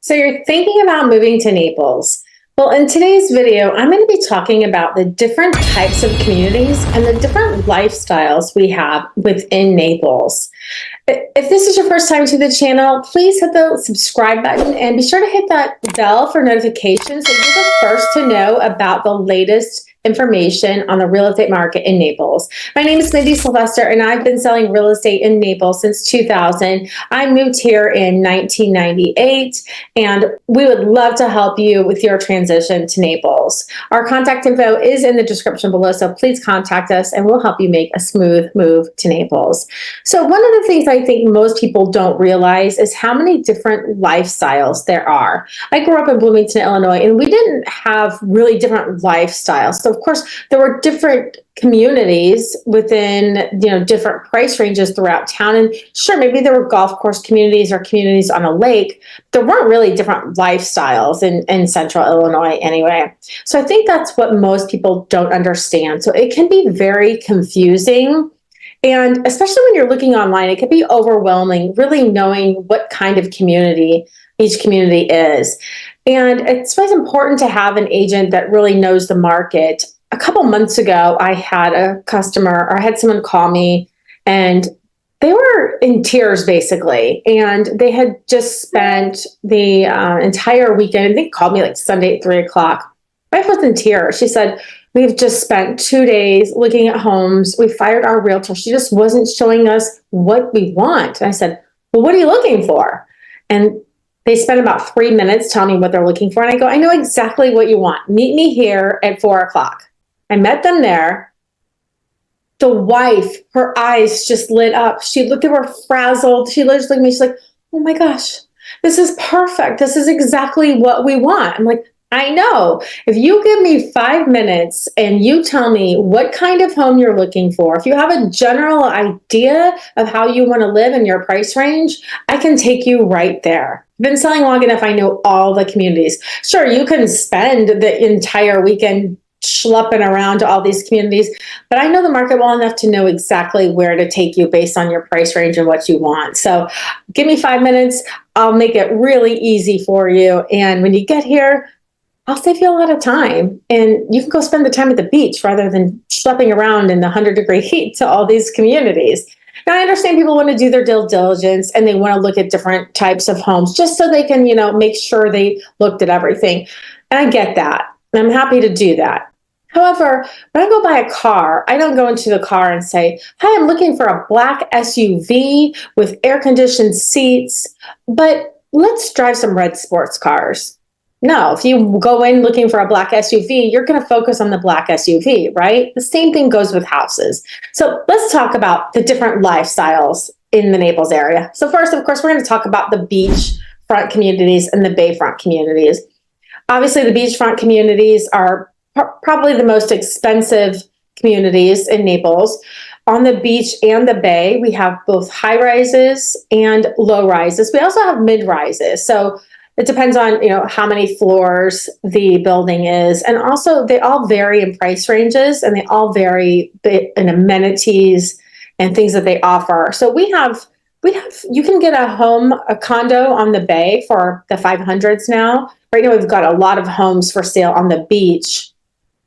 So you're thinking about moving to Naples. Well, in today's video, I'm going to be talking about the different types of communities and the different lifestyles we have within Naples. If this is your first time to the channel, please hit the subscribe button and be sure to hit that bell for notifications so you're the first to know about the latest information on the real estate market in Naples. My name is Mindy Sylvester and I've been selling real estate in Naples since 2000. I moved here in 1998 and we would love to help you with your transition to Naples. Our contact info is in the description below, so please contact us and we'll help you make a smooth move to Naples. So one of the things I think most people don't realize is how many different lifestyles there are. I grew up in Bloomington, Illinois, and we didn't have really different lifestyles. So of course, there were different communities within, different price ranges throughout town. And sure, maybe there were golf course communities or communities on a lake. There weren't really different lifestyles in central Illinois anyway. So I think that's what most people don't understand. So it can be very confusing. And especially when you're looking online, it can be overwhelming, really knowing what kind of community each community is. And it's always important to have an agent that really knows the market. A couple months ago, I had a customer, or I had someone call me, and they were in tears basically. And they had just spent the entire weekend, and they called me like Sunday at 3 o'clock. My wife was in tears. She said, "We've just spent 2 days looking at homes. We fired our realtor. She just wasn't showing us what we want." And I said, "Well, what are you looking for?" And they spent about 3 minutes telling me what they're looking for. And I go, "I know exactly what you want. Meet me here at 4 o'clock. I met them there. The wife, her eyes just lit up. She looked, they were frazzled. She looked at me. She's like, "Oh my gosh, this is perfect. This is exactly what we want." I'm like, "I know. If you give me 5 minutes and you tell me what kind of home you're looking for, if you have a general idea of how you want to live in your price range, I can take you right there. I've been selling long enough. I know all the communities." Sure, you can spend the entire weekend schlepping around to all these communities, but I know the market well enough to know exactly where to take you based on your price range and what you want. So give me 5 minutes. I'll make it really easy for you. And when you get here, I'll save you a lot of time, and you can go spend the time at the beach rather than schlepping around in the 100-degree heat to all these communities. Now, I understand people want to do their due diligence and they want to look at different types of homes just so they can, make sure they looked at everything. And I get that. And I'm happy to do that. However, when I go buy a car, I don't go into the car and say, "Hi, I'm looking for a black SUV with air-conditioned seats, but let's drive some red sports cars." No, if you go in looking for a black SUV, you're going to focus on the black SUV, right? The same thing goes with houses. So let's talk about the different lifestyles in the Naples area. So first, of course, we're going to talk about the beachfront communities and the bayfront communities. Obviously, the beachfront communities are probably the most expensive communities in Naples. On the beach and the bay, we have both high rises and low rises. We also have mid rises. So it depends on, how many floors the building is. And also they all vary in price ranges and they all vary in amenities and things that they offer. So you can get a condo on the bay for the 500s now. Right now we've got a lot of homes for sale on the beach.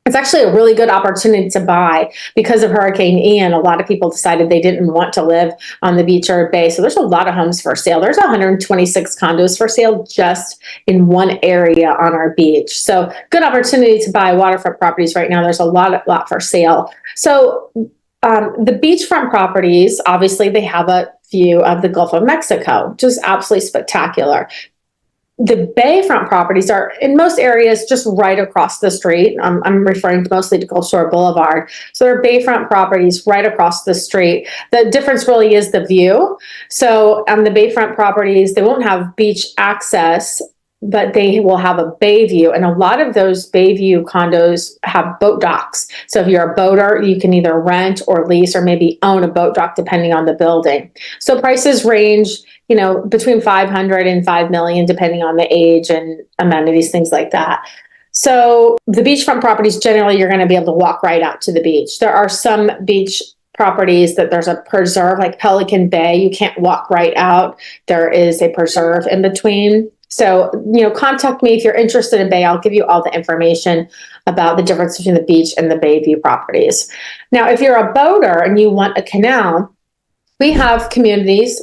It's actually a really good opportunity to buy because of Hurricane Ian. A lot of people decided they didn't want to live on the beach or bay. So there's a lot of homes for sale. There's 126 condos for sale just in one area on our beach. So good opportunity to buy waterfront properties right now. There's a lot for sale. So the beachfront properties, obviously they have a view of the Gulf of Mexico, which is absolutely spectacular. The bayfront properties are in most areas just right across the street. I'm referring mostly to Gulf Shore Boulevard. So they're bayfront properties right across the street. The difference really is the view. So on the bayfront properties, they won't have beach access, but they will have a bay view. And a lot of those bay view condos have boat docks. So if you're a boater, you can either rent or lease or maybe own a boat dock depending on the building. So prices range, between 500 and 5 million, depending on the age and amenities, things like that. So the beachfront properties, generally, you're going to be able to walk right out to the beach. There are some beach properties that there's a preserve, like Pelican Bay. You can't walk right out. There is a preserve in between. So, contact me if you're interested in Bay. I'll give you all the information about the difference between the beach and the bay view properties. Now, if you're a boater and you want a canal, we have communities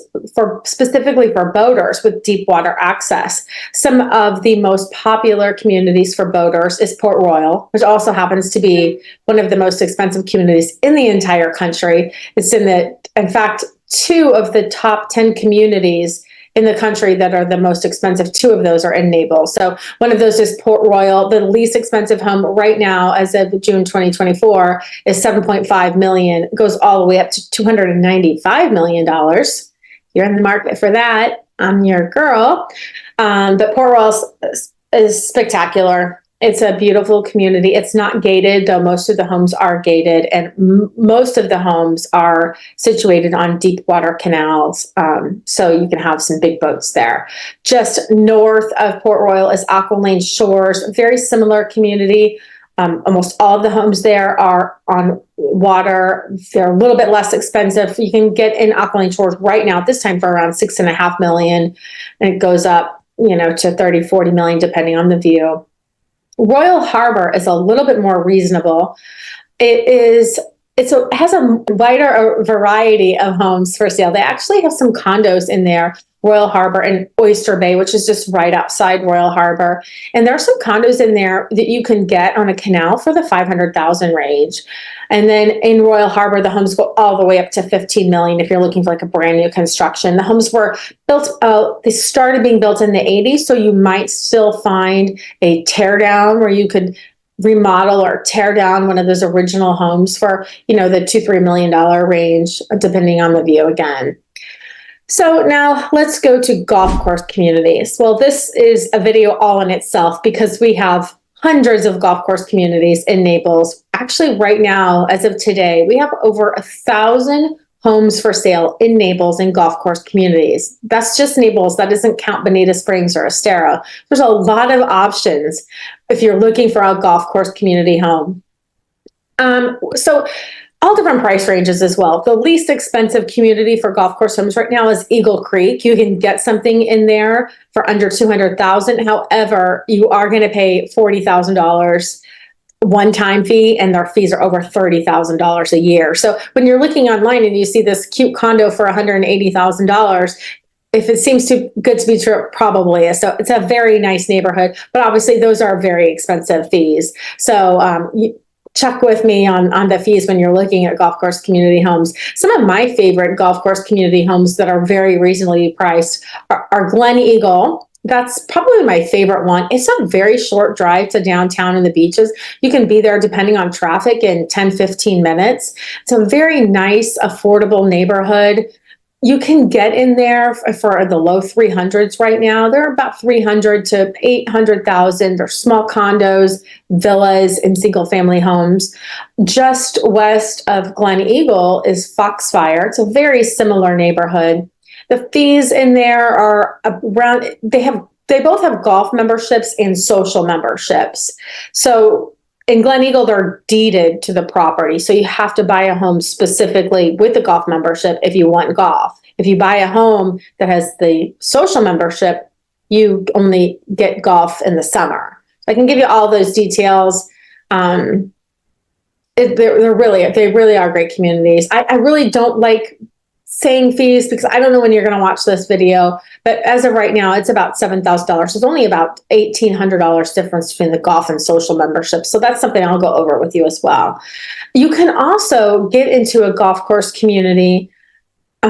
specifically for boaters with deep water access. Some of the most popular communities for boaters is Port Royal, which also happens to be one of the most expensive communities in the entire country. In fact, 2 of the top 10 communities in the country that are the most expensive, 2 of those are in Naples. So one of those is Port Royal. The least expensive home right now, as of June 2024, is $7.5 million. It goes all the way up to $295 million. You're in the market for that, I'm your girl. But Port Royal is spectacular. It's a beautiful community. It's not gated, though most of the homes are gated, and most of the homes are situated on deep water canals, so you can have some big boats there. Just north of Port Royal is Aqua Lane Shores, very similar community. Almost all of the homes there are on water. They're a little bit less expensive. You can get in Aqua Lane Shores right now at this time for around $6.5 million, and it goes up, to 30, 40 million, depending on the view. Royal Harbor is a little bit more reasonable. It has a wider variety of homes for sale. They actually have some condos in there, Royal Harbor and Oyster Bay, which is just right outside Royal Harbor. And there are some condos in there that you can get on a canal for the 500,000 range. And then in Royal Harbor, the homes go all the way up to 15 million if you're looking for like a brand new construction. The homes were built, they started being built in the 80s, so you might still find a tear down where you could remodel or tear down one of those original homes for, the $2-3 million range, depending on the view again. So now let's go to golf course communities. Well, this is a video all in itself because we have hundreds of golf course communities in Naples. Actually, right now, as of today, we have over 1,000 homes for sale in Naples and golf course communities. That's just Naples. That doesn't count Bonita Springs or Estero. There's a lot of options if you're looking for a golf course community home. So all different price ranges as well. The least expensive community for golf course homes right now is Eagle Creek. You can get something in there for under $200,000. However, you are going to pay $40,000 one-time fee, and their fees are over $30,000 a year. So when you're looking online and you see this cute condo for $180,000, if it seems too good to be true, it probably is. So it's a very nice neighborhood, but obviously those are very expensive fees. So check with me on the fees when you're looking at golf course community homes. Some of my favorite golf course community homes that are very reasonably priced are Glen Eagle. That's probably my favorite one. It's a very short drive to downtown and the beaches. You can be there depending on traffic in 10, 15 minutes. It's a very nice, affordable neighborhood. You can get in there for the low 300s right now. They're about 300 to 800,000. They're small condos, villas, and single family homes. Just west of Glen Eagle is Foxfire. It's a very similar neighborhood. The fees in there are around, they both have golf memberships and social memberships. So in Glen Eagle, they're deeded to the property. So you have to buy a home specifically with the golf membership if you want golf. If you buy a home that has the social membership, you only get golf in the summer. I can give you all those details. They really are great communities. I really don't like saying fees because I don't know when you're going to watch this video, but as of right now, it's about $7,000. It's only about $1,800 difference between the golf and social membership. So that's something I'll go over with you as well. You can also get into a golf course community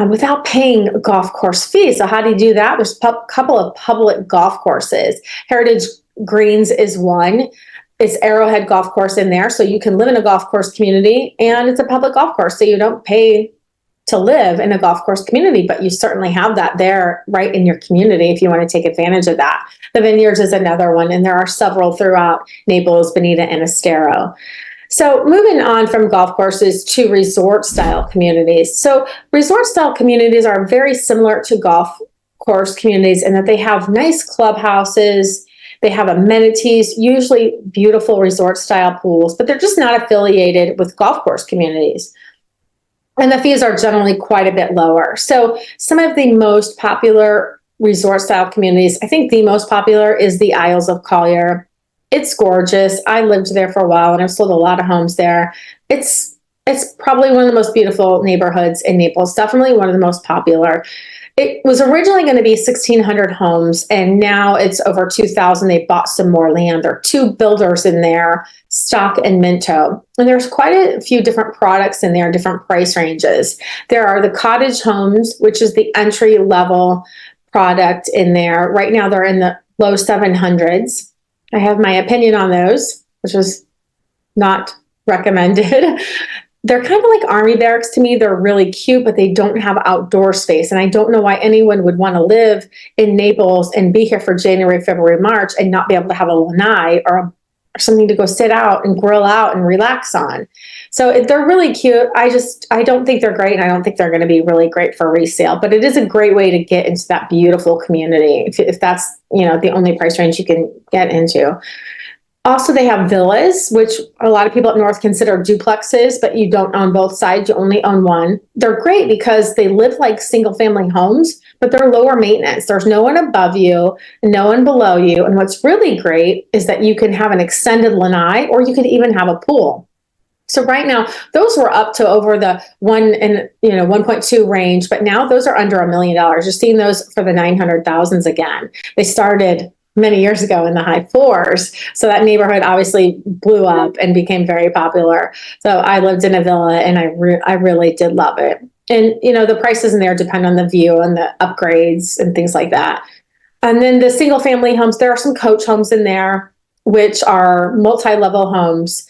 without paying golf course fees. So how do you do that? There's a couple of public golf courses. Heritage Greens is one. It's Arrowhead Golf Course in there. So you can live in a golf course community and it's a public golf course. So you don't pay to live in a golf course community, but you certainly have that there right in your community if you want to take advantage of that. The Vineyards is another one, and there are several throughout Naples, Bonita, and Estero. So moving on from golf courses to resort style communities. So resort style communities are very similar to golf course communities in that they have nice clubhouses, they have amenities, usually beautiful resort style pools, but they're just not affiliated with golf course communities. And the fees are generally quite a bit lower. So some of the most popular resort style communities, I think the most popular is the Isles of Collier. It's gorgeous. I lived there for a while and I've sold a lot of homes there. It's probably one of the most beautiful neighborhoods in Naples, definitely one of the most popular. It was originally going to be 1,600 homes, and now it's over 2,000. They bought some more land. There are two builders in there, Stock and Minto. And there's quite a few different products in there, different price ranges. There are the cottage homes, which is the entry level product in there. Right now, they're in the low 700s. I have my opinion on those, which was not recommended. They're kind of like army barracks to me. They're really cute, but they don't have outdoor space. And I don't know why anyone would want to live in Naples and be here for January, February, March and not be able to have a lanai or something to go sit out and grill out and relax on. So they're really cute. I don't think they're great, and I don't think they're going to be really great for resale, but it is a great way to get into that beautiful community if that's, the only price range you can get into. Also, they have villas, which a lot of people up north consider duplexes, but you don't own both sides. You only own one. They're great because they live like single family homes, but they're lower maintenance. There's no one above you, no one below you. And what's really great is that you can have an extended lanai, or you could even have a pool. So right now, those were up to over the 1.2 range, but now those are under $1 million. You're seeing those for the 900,000s again. They started many years ago in the high fours. So that neighborhood obviously blew up and became very popular. So I lived in a villa and I really did love it. And, the prices in there depend on the view and the upgrades and things like that. And then the single family homes, there are some coach homes in there, which are multi-level homes.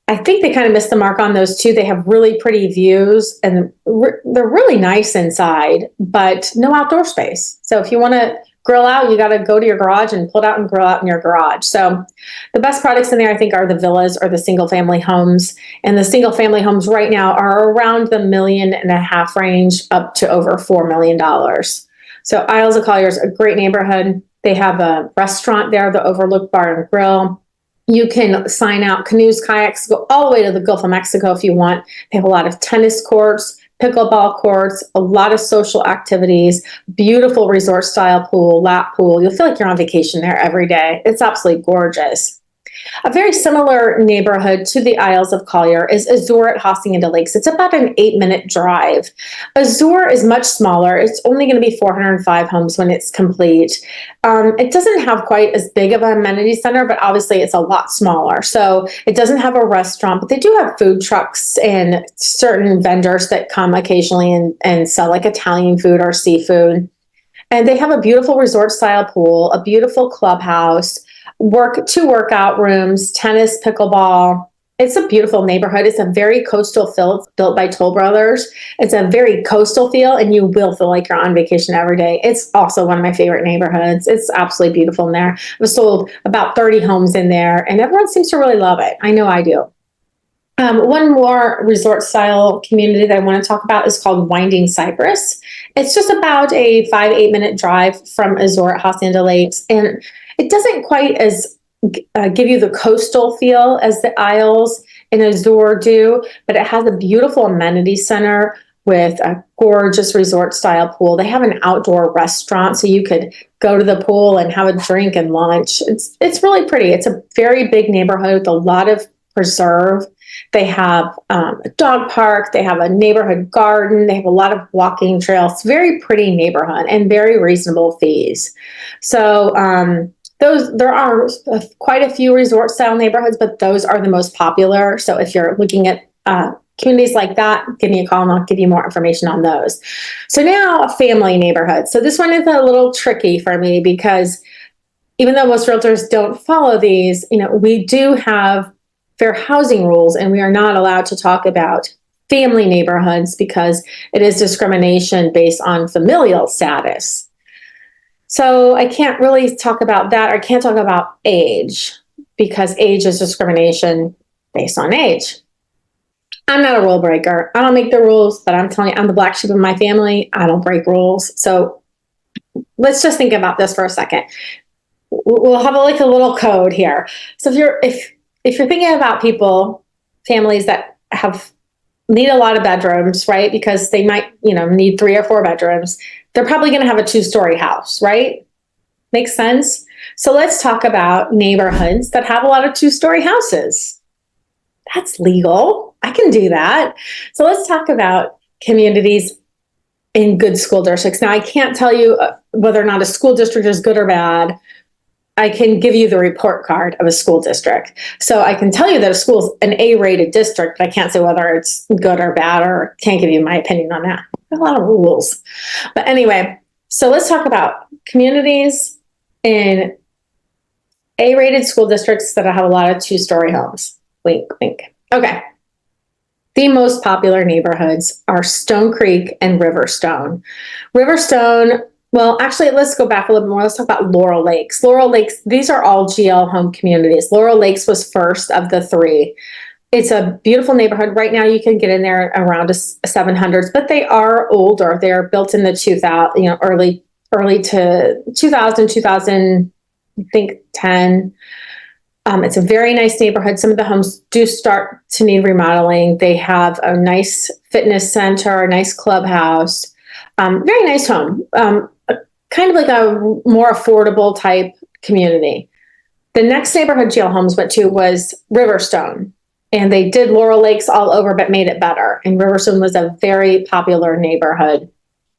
I think they kind of missed the mark on those too. They have really pretty views and they're really nice inside, but no outdoor space. So if you want to grill out, you got to go to your garage and pull it out and grill out in your garage. So the best products in there, I think, are the villas or the single family homes. And the single family homes right now are around the $1.5 million range up to over $4 million. So Isles of Collier is a great neighborhood. They have a restaurant there, the Overlook Bar and Grill. You can sign out canoes, kayaks, go all the way to the Gulf of Mexico if you want. They have a lot of tennis courts, pickleball courts, a lot of social activities, beautiful resort style pool, lap pool. You'll feel like you're on vacation there every day. It's absolutely gorgeous. A very similar neighborhood to the Isles of Collier is Azure at Hacienda Lakes. It's about an 8-minute drive. Azure is much smaller. It's only going to be 405 homes when it's complete. It doesn't have quite as big of an amenity center, but obviously it's a lot smaller. So it doesn't have a restaurant, but they do have food trucks and certain vendors that come occasionally and sell like Italian food or seafood. And they have a beautiful resort style pool, a beautiful clubhouse, two workout rooms, tennis, pickleball. It's a beautiful neighborhood. It's a very coastal feel. It's built by Toll Brothers. It's a very coastal feel, and you will feel like you're on vacation every day. It's also one of my favorite neighborhoods. It's absolutely beautiful in there. I've sold about 30 homes in there, and everyone seems to really love it. I know I do. One more resort style community that I want to talk about is called Winding Cypress. It's just about a 5-8 minute drive from Azure at Hacienda Lakes, and it doesn't quite as give you the coastal feel as the Isles in Azure do, but it has a beautiful amenity center with a gorgeous resort style pool. They have an outdoor restaurant, so you could go to the pool and have a drink and lunch. It's really pretty. It's a very big neighborhood with a lot of preserve. They have a dog park. They have a neighborhood garden. They have a lot of walking trails. Very pretty neighborhood and very reasonable fees. So there are quite a few resort style neighborhoods, but those are the most popular. So if you're looking at communities like that, give me a call and I'll give you more information on those. So now a family neighborhood. So this one is a little tricky for me because even though most realtors don't follow these, we do have fair housing rules, and we are not allowed to talk about family neighborhoods because it is discrimination based on familial status. So I can't really talk about that. I can't talk about age because age is discrimination based on age. I'm not a rule breaker. I don't make the rules, but I'm telling you, I'm the black sheep of my family. I don't break rules. So let's just think about this for a second. We'll have a little code here. So if you're thinking about families that have need a lot of bedrooms, right? Because they might, need 3 or 4 bedrooms. They're probably going to have a 2-story house, right? Makes sense? So let's talk about neighborhoods that have a lot of 2-story houses. That's legal. I can do that. So let's talk about communities in good school districts. Now, I can't tell you whether or not a school district is good or bad. I can give you the report card of a school district. So I can tell you that a school is an A-rated district, but I can't say whether it's good or bad, or can't give you my opinion on that. There's a lot of rules. But anyway, so let's talk about communities in A-rated school districts that have a lot of 2-story homes. Wink, wink. Okay. The most popular neighborhoods are Stone Creek and Riverstone. Riverstone, well, actually, let's go back a little bit more. Let's talk about Laurel Lakes. Laurel Lakes, these are all GL home communities. Laurel Lakes was first of the 3. It's a beautiful neighborhood. Right now, you can get in there around 700s, but they are older. They're built in the 2000, early to 2000, I think 10. It's a very nice neighborhood. Some of the homes do start to need remodeling. They have a nice fitness center, a nice clubhouse, very nice home, kind of like a more affordable type community. The next neighborhood GL Homes went to was Riverstone, and they did Laurel Lakes all over, but made it better. And Riverstone was a very popular neighborhood.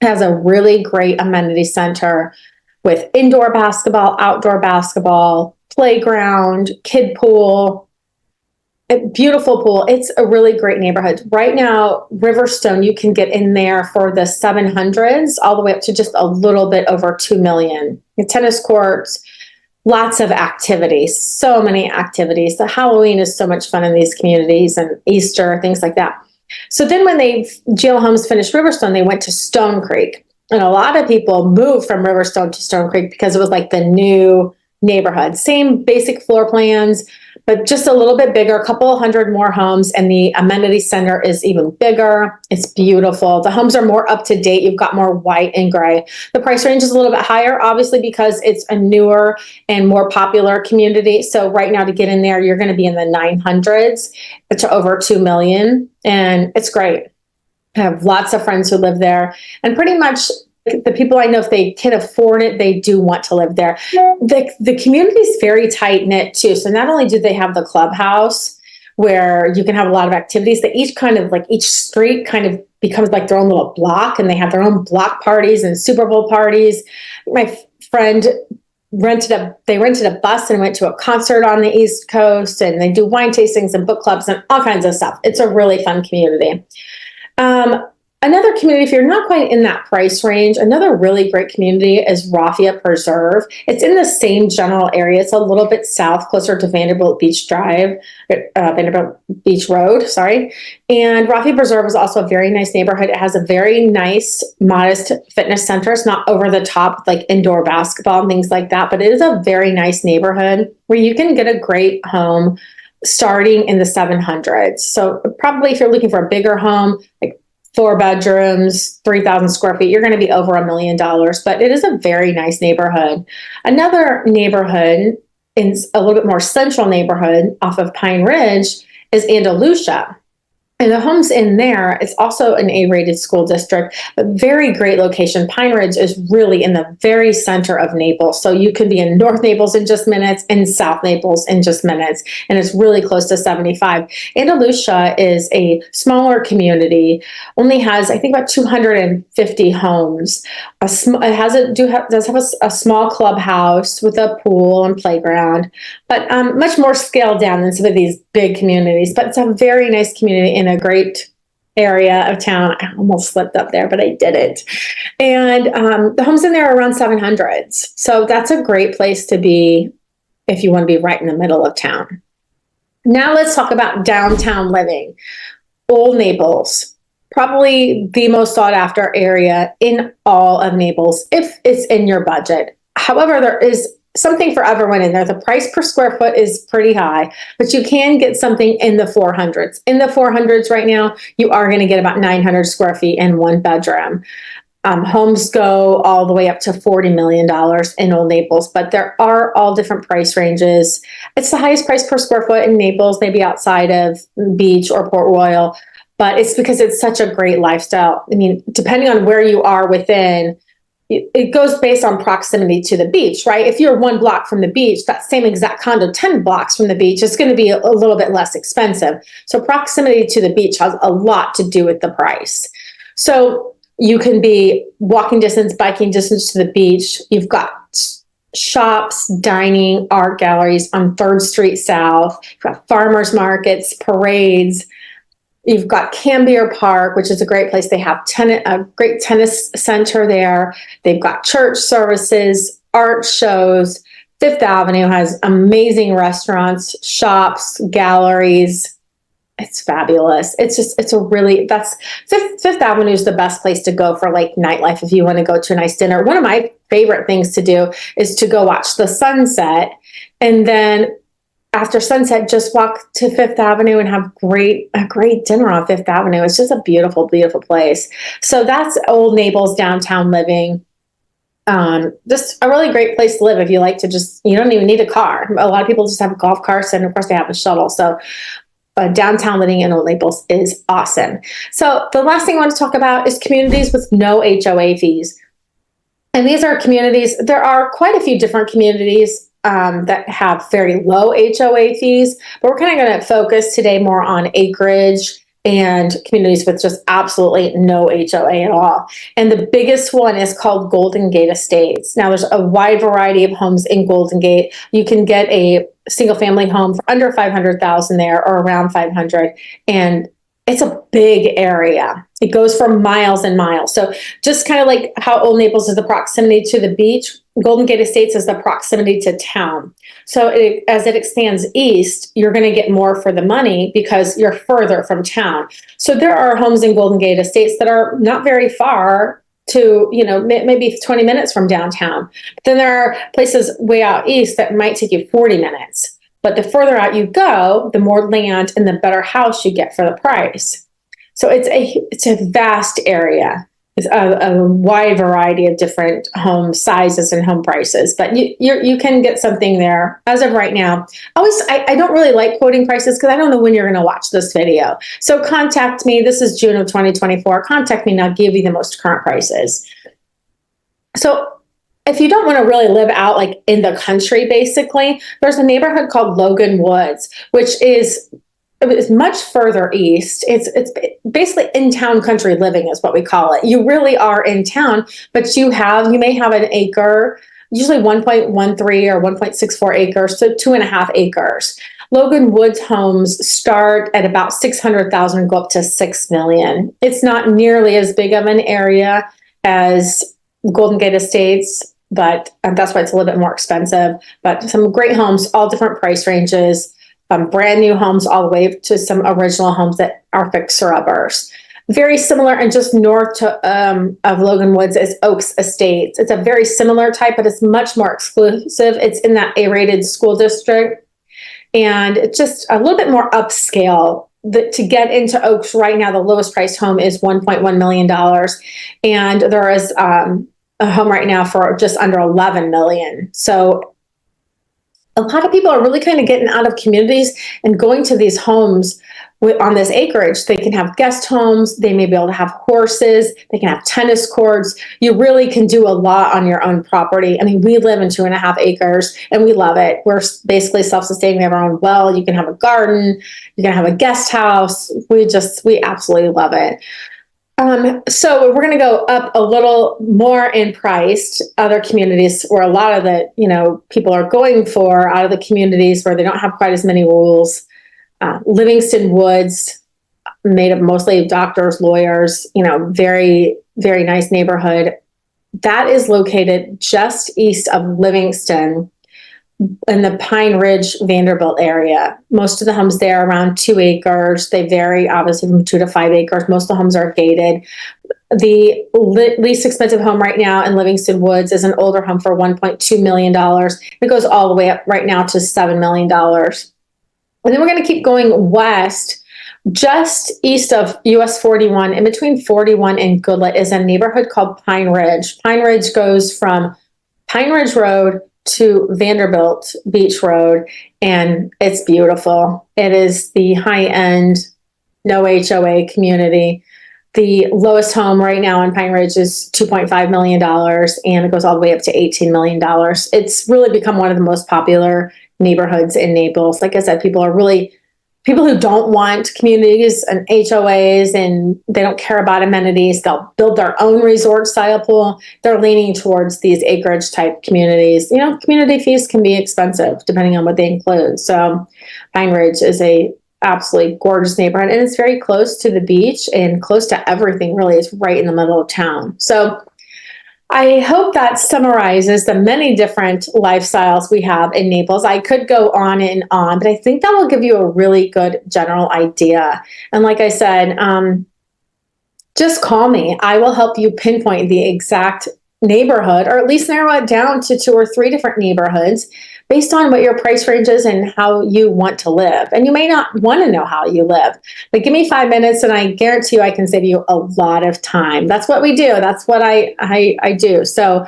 It has a really great amenity center with indoor basketball, outdoor basketball, playground, kid pool, a beautiful pool. It's a really great neighborhood. Right now, Riverstone, you can get in there for the 700s all the way up to just a little bit over 2 million. The tennis courts, lots of activities, so many activities. The Halloween is so much fun in these communities, and Easter, things like that. So then when GL Homes finished Riverstone, they went to Stone Creek. And a lot of people moved from Riverstone to Stone Creek because it was like the new neighborhood. Same basic floor plans, but just a little bit bigger, a couple hundred more homes, and the amenity center is even bigger. It's beautiful. The homes are more up to date. You've got more white and gray. The price range is a little bit higher, obviously, because it's a newer and more popular community. So right now, to get in there, you're going to be in the 900s to over 2 million, and it's great. I have lots of friends who live there, and pretty much the people I know, if they can afford it, they do want to live there. The community is very tight knit too. So not only do they have the clubhouse where you can have a lot of activities, they each kind of like each street kind of becomes like their own little block, and they have their own block parties and Super Bowl parties. My friend rented a bus and went to a concert on the East Coast, and they do wine tastings and book clubs and all kinds of stuff. It's a really fun community. Another community, if you're not quite in that price range, another really great community is Raffia Preserve. It's in the same general area. It's a little bit south, closer to Vanderbilt Beach Road, sorry. And Raffia Preserve is also a very nice neighborhood. It has a very nice, modest fitness center. It's not over the top, like indoor basketball and things like that, but it is a very nice neighborhood where you can get a great home starting in the 700s. So probably if you're looking for a bigger home, like 4 bedrooms, 3,000 square feet, you're going to be over $1 million, but it is a very nice neighborhood. Another neighborhood, in a little bit more central neighborhood off of Pine Ridge, is Andalusia. And the homes in there, it's also an A-rated school district, but very great location. Pine Ridge is really in the very center of Naples. So you could be in North Naples in just minutes and South Naples in just minutes. And it's really close to 75. Andalusia is a smaller community, only has, I think, about 250 homes. Does have a small clubhouse with a pool and playground, but much more scaled down than some of these big communities. But it's a very nice community in a great area of town. I almost slipped up there, but I didn't. And the homes in there are around 700s. So that's a great place to be if you want to be right in the middle of town. Now let's talk about downtown living. Old Naples, probably the most sought after area in all of Naples if it's in your budget. However, there is something for everyone in there. The price per square foot is pretty high, but you can get something in the 400s. In the 400s right now, you are going to get about 900 square feet in 1 bedroom. Homes go all the way up to $40 million in Old Naples, but there are all different price ranges. It's the highest price per square foot in Naples, maybe outside of Beach or Port Royal. but it's because it's such a great lifestyle. I mean, depending on where you are within, it goes based on proximity to the beach, right? If you're 1 block from the beach, that same exact condo 10 blocks from the beach is going to be a little bit less expensive. So proximity to the beach has a lot to do with the price. So you can be walking distance, biking distance to the beach. You've got shops, dining, art galleries on 3rd Street South. You've got farmers markets, parades. You've got Cambier Park, which is a great place. They have a great tennis center there. They've got church services, art shows. Fifth Avenue has amazing restaurants, shops, galleries. It's fabulous. Fifth Avenue is the best place to go for like nightlife if you want to go to a nice dinner. One of my favorite things to do is to go watch the sunset, and then after sunset, just walk to Fifth Avenue and have a great dinner on Fifth Avenue. It's just a beautiful, beautiful place. So that's Old Naples downtown living. Just a really great place to live if you like to you don't even need a car. A lot of people just have golf carts, and of course they have a shuttle. So downtown living in Old Naples is awesome. So the last thing I want to talk about is communities with no HOA fees. And these are communities, there are quite a few different communities that have very low HOA fees, but we're kind of going to focus today more on acreage and communities with just absolutely no HOA at all. And the biggest one is called Golden Gate Estates. Now, there's a wide variety of homes in Golden Gate. You can get a single family home for under $500,000 there, or around 500, and it's a big area. It goes for miles and miles. So just kind of like how Old Naples is the proximity to the beach, Golden Gate Estates is the proximity to town. So as it expands east, you're going to get more for the money because you're further from town. So there are homes in Golden Gate Estates that are not very far to, maybe 20 minutes from downtown. But then there are places way out east that might take you 40 minutes. But the further out you go, the more land and the better house you get for the price. So it's a vast area. It's a wide variety of different home sizes and home prices, but you can get something there as of right now. I don't really like quoting prices because I don't know when you're going to watch this video. So contact me. This is June of 2024. Contact me and I'll give you the most current prices. So if you don't want to really live out like in the country, basically, there's a neighborhood called Logan Woods, which is much further east. It's basically in-town country living is what we call it. You really are in town, but you may have an acre, usually 1.13 or 1.64 acres, so 2.5 acres. Logan Woods homes start at about 600,000, go up to 6 million. It's not nearly as big of an area as Golden Gate Estates, but that's why it's a little bit more expensive. But some great homes, all different price ranges, brand new homes all the way to some original homes that are fixer-uppers. Very similar, and just north of Logan Woods is Oaks Estates. It's a very similar type, but it's much more exclusive. It's in that A-rated school district, and it's just a little bit more upscale. To get into Oaks right now, the lowest priced home is $1.1 million, and there is a home right now for just under $11 million. So a lot of people are really kind of getting out of communities and going to these homes on this acreage. They can have guest homes. They may be able to have horses. They can have tennis courts. You really can do a lot on your own property. I mean, we live in 2.5 acres and we love it. We're basically self-sustaining. We have our own well. You can have a garden. You can have a guest house. We absolutely love it. So we're going to go up a little more in price. Other communities where a lot of the, people are going for out of the communities where they don't have quite as many rules. Livingston Woods, made up mostly of doctors, lawyers, very, very nice neighborhood. That is located just east of Livingston in the Pine Ridge, Vanderbilt area. Most of the homes there are around 2 acres. They vary obviously from 2 to 5 acres. Most of the homes are gated. The least expensive home right now in Livingston Woods is an older home for $1.2 million. It goes all the way up right now to $7 million. And then we're going to keep going west. Just east of US 41, in between 41 and Goodlet, is a neighborhood called Pine Ridge. Pine Ridge goes from Pine Ridge Road to Vanderbilt Beach Road, and it's beautiful. It is the high-end no HOA community. The lowest home right now in Pine Ridge is $2.5 million, and it goes all the way up to $18 million. It's really become one of the most popular neighborhoods in Naples. Like I said, people who don't want communities and HOAs and they don't care about amenities. They'll build their own resort style pool. They're leaning towards these acreage type communities. Community fees can be expensive depending on what they include. So Pine Ridge is a absolutely gorgeous neighborhood, and it's very close to the beach and close to everything. Really, it's right in the middle of town. So I hope that summarizes the many different lifestyles we have in Naples. I could go on and on, but I think that will give you a really good general idea. And like I said, just call me. I will help you pinpoint the exact neighborhood, or at least narrow it down to 2 or 3 different neighborhoods based on what your price range is and how you want to live. And you may not want to know how you live, but give me 5 minutes and I guarantee you I can save you a lot of time. That's what we do. That's what I do. So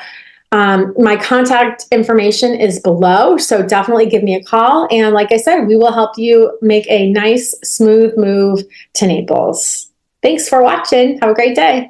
my contact information is below. So definitely give me a call. And like I said, we will help you make a nice, smooth move to Naples. Thanks for watching. Have a great day.